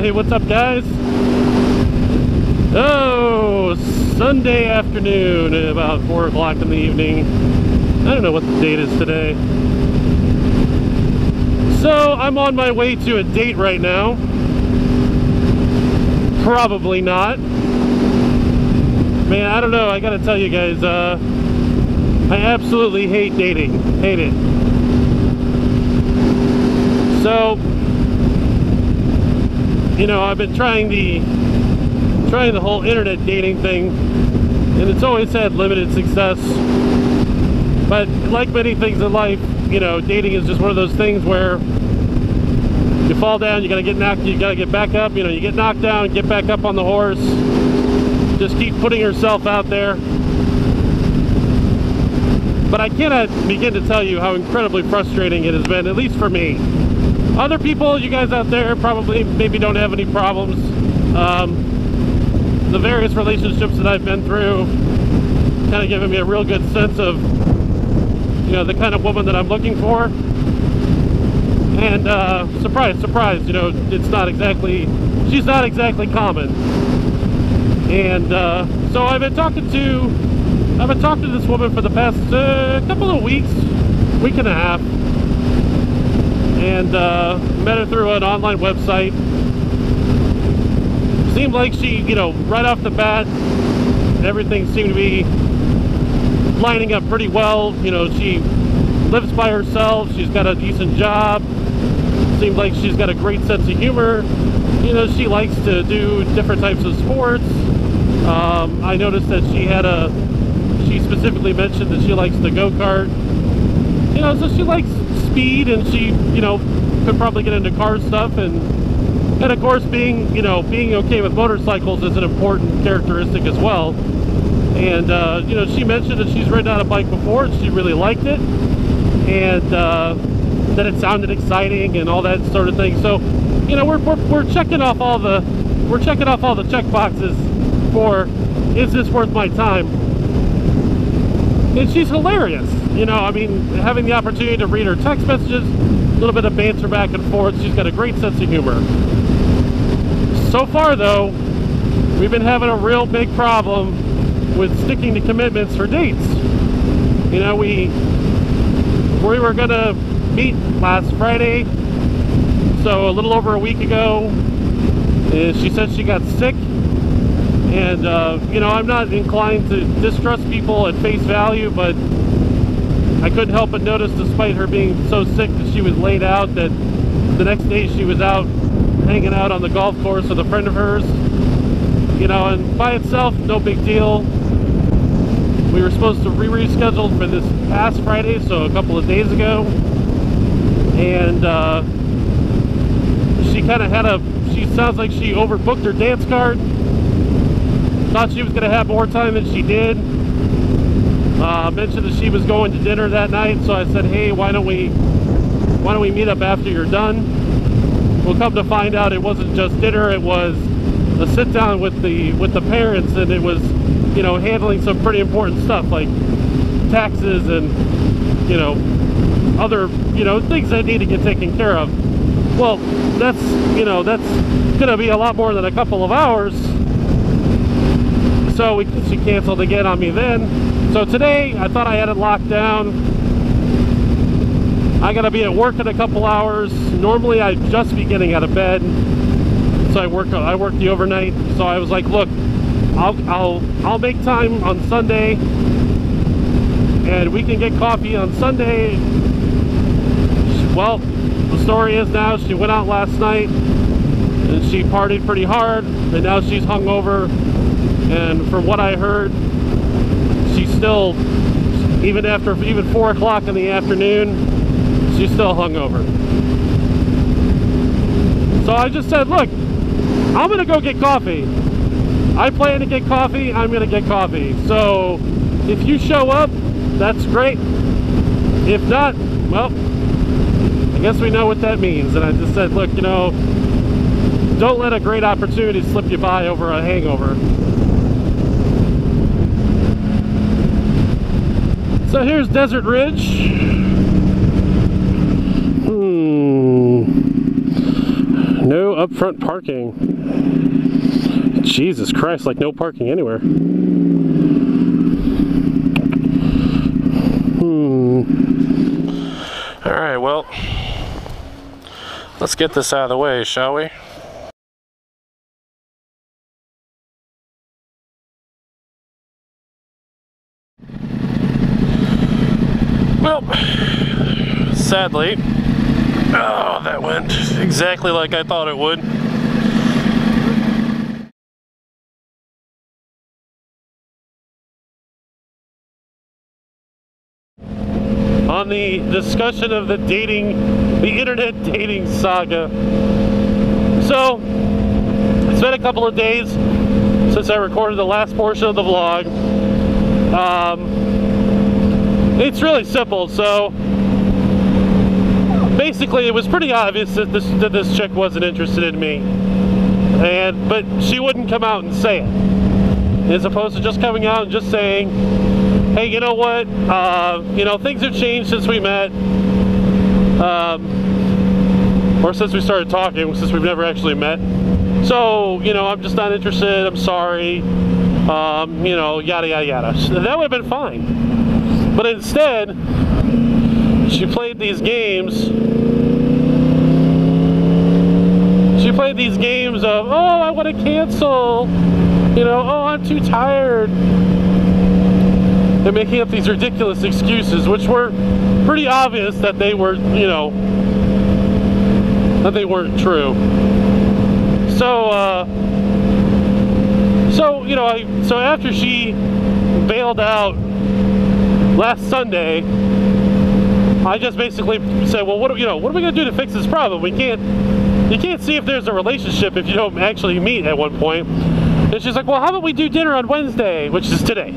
Hey, what's up, guys? Oh, Sunday afternoon, about 4 o'clock in the evening. I don't know what the date is today. So, I'm on my way to a date right now. Probably not. Man, I don't know. I gotta tell you guys, I absolutely hate dating. Hate it. So, you know, I've been trying the whole internet dating thing, and it's always had limited success. But like many things in life, you know, dating is just one of those things where you fall down, you gotta get knocked, you gotta get back up. You know, you get knocked down, get back up on the horse. Just keep putting yourself out there. But I cannot begin to tell you how incredibly frustrating it has been, at least for me. Other people, you guys out there, probably maybe don't have any problems. The various relationships that I've been through kind of given me a real good sense of, you know, the kind of woman that I'm looking for. And surprise, surprise, you know, it's not exactly, she's not exactly common. And so I've been talking to this woman for the past couple of weeks, week and a half. And met her through an online website. Seemed like she, you know, right off the bat, everything seemed to be lining up pretty well. You know, she lives by herself, she's got a decent job, seems like she's got a great sense of humor. You know, she likes to do different types of sports. I noticed that she specifically mentioned that she likes the go-kart. You know, so she likes speed, and she, you know, could probably get into car stuff, and of course being okay with motorcycles is an important characteristic as well. And you know, she mentioned that she's ridden on a bike before and she really liked it, and that it sounded exciting and all that sort of thing. So, you know, we're checking off all the check boxes for, is this worth my time? And she's hilarious. You know, I mean, having the opportunity to read her text messages, a little bit of banter back and forth, she's got a great sense of humor. So far, though, we've been having a real big problem with sticking to commitments for dates. You know, we were gonna meet last Friday, so a little over a week ago, and she said she got sick. And, you know, I'm not inclined to distrust people at face value, but I couldn't help but notice, despite her being so sick that she was laid out, that the next day she was out hanging out on the golf course with a friend of hers. You know, and by itself, no big deal. We were supposed to reschedule for this past Friday, so a couple of days ago. And she kind of she sounds like she overbooked her dance card. Thought she was going to have more time than she did. Mentioned that she was going to dinner that night, so I said, hey, why don't we meet up after you're done? We'll come to find out it wasn't just dinner, it was a sit down with the parents, and it was, you know, handling some pretty important stuff like taxes and, you know, other, you know, things that need to get taken care of. Well, that's gonna be a lot more than a couple of hours. So she canceled again on me then. So today, I thought I had it locked down. I gotta be at work in a couple hours. Normally, I'd just be getting out of bed. So I work the overnight. So I was like, look, I'll make time on Sunday, and we can get coffee on Sunday. Well, the story is now she went out last night, and she partied pretty hard, and now she's hungover. And from what I heard, she's still, even 4 o'clock in the afternoon, she's still hungover. So I just said, look, I'm gonna go get coffee. I plan to get coffee, I'm gonna get coffee. So if you show up, that's great. If not, well, I guess we know what that means. And I just said, look, you know, don't let a great opportunity slip you by over a hangover. So here's Desert Ridge. No upfront parking. Jesus Christ, like no parking anywhere. Alright, well, let's get this out of the way, shall we? Well, sadly, oh, that went exactly like I thought it would. On the discussion of the internet dating saga. So, it's been a couple of days since I recorded the last portion of the vlog. It's really simple. So, basically, it was pretty obvious that this chick wasn't interested in me, but she wouldn't come out and say it, as opposed to just coming out and just saying, hey, you know what, you know, things have changed since we met, or since we started talking, since we've never actually met, so, you know, I'm just not interested, I'm sorry, you know, yada yada yada. That would have been fine, but instead, she played these games. She played these games of, oh, I want to cancel, you know, oh, I'm too tired. They're making up these ridiculous excuses, which were pretty obvious that they were, you know, that they weren't true. So, you know, so after she bailed out last Sunday, I just basically said, well, what are we going to do to fix this problem? You can't see if there's a relationship if you don't actually meet at one point. And she's like, well, how about we do dinner on Wednesday, which is today.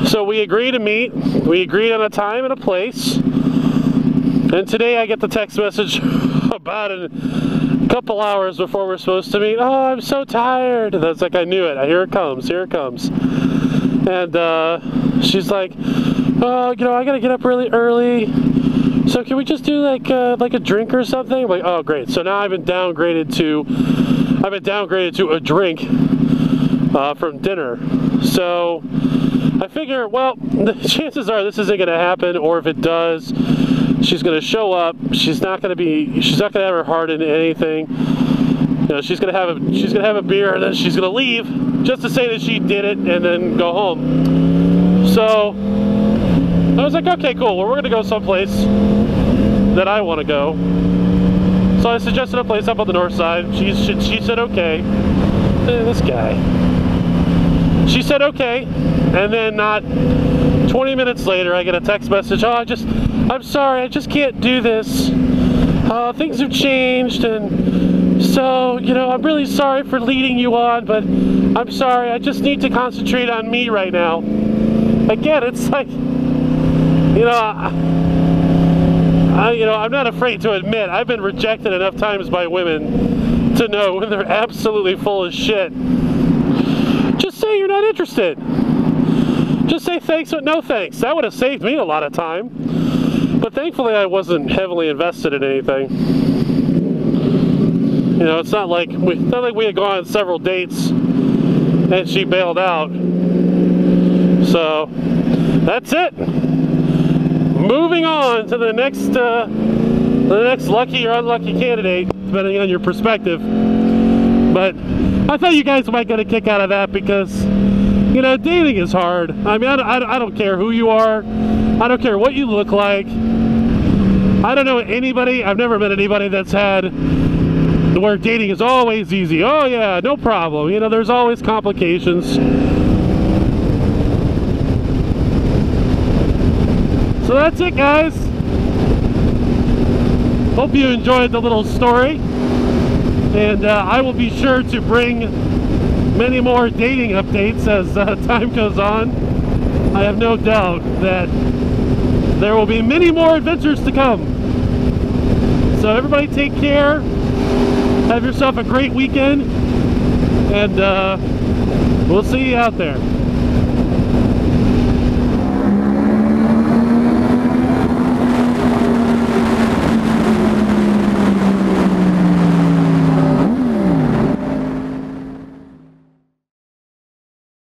So we agreed to meet. We agreed on a time and a place. And today I get the text message about a couple hours before we're supposed to meet. Oh, I'm so tired. And that's like, I knew it. Here it comes. Here it comes. And she's like, oh, you know, I gotta get up really early. So can we just do like a drink or something? I'm like, oh, great. So now I've been downgraded to a drink from dinner. So I figure, well, the chances are this isn't gonna happen, or if it does, she's gonna show up. She's not gonna have her heart into anything. You know, she's gonna have a beer and then she's gonna leave just to say that she did it and then go home. So I was like, okay, cool. Well, we're gonna go someplace that I want to go. So I suggested a place up on the north side. She said okay. This guy. She said okay, and then not 20 minutes later, I get a text message. Oh, I'm sorry, I just can't do this. Things have changed, and so, you know, I'm really sorry for leading you on, but I'm sorry, I just need to concentrate on me right now. Again, it's like, you know, I'm not afraid to admit I've been rejected enough times by women to know when they're absolutely full of shit. Just say you're not interested. Just say thanks but no thanks. That would have saved me a lot of time. But thankfully I wasn't heavily invested in anything. You know, it's not like we had gone on several dates and she bailed out. So that's it. Moving on to the next lucky or unlucky candidate, depending on your perspective. But I thought you guys might get a kick out of that because, you know, dating is hard. I mean, I don't care who you are. I don't care what you look like. I don't know anybody. I've never met anybody that's had where dating is always easy. Oh yeah, no problem. You know, there's always complications. So that's it, guys. Hope you enjoyed the little story. And I will be sure to bring many more dating updates as time goes on. I have no doubt that there will be many more adventures to come. So everybody take care. Have yourself a great weekend. And we'll see you out there.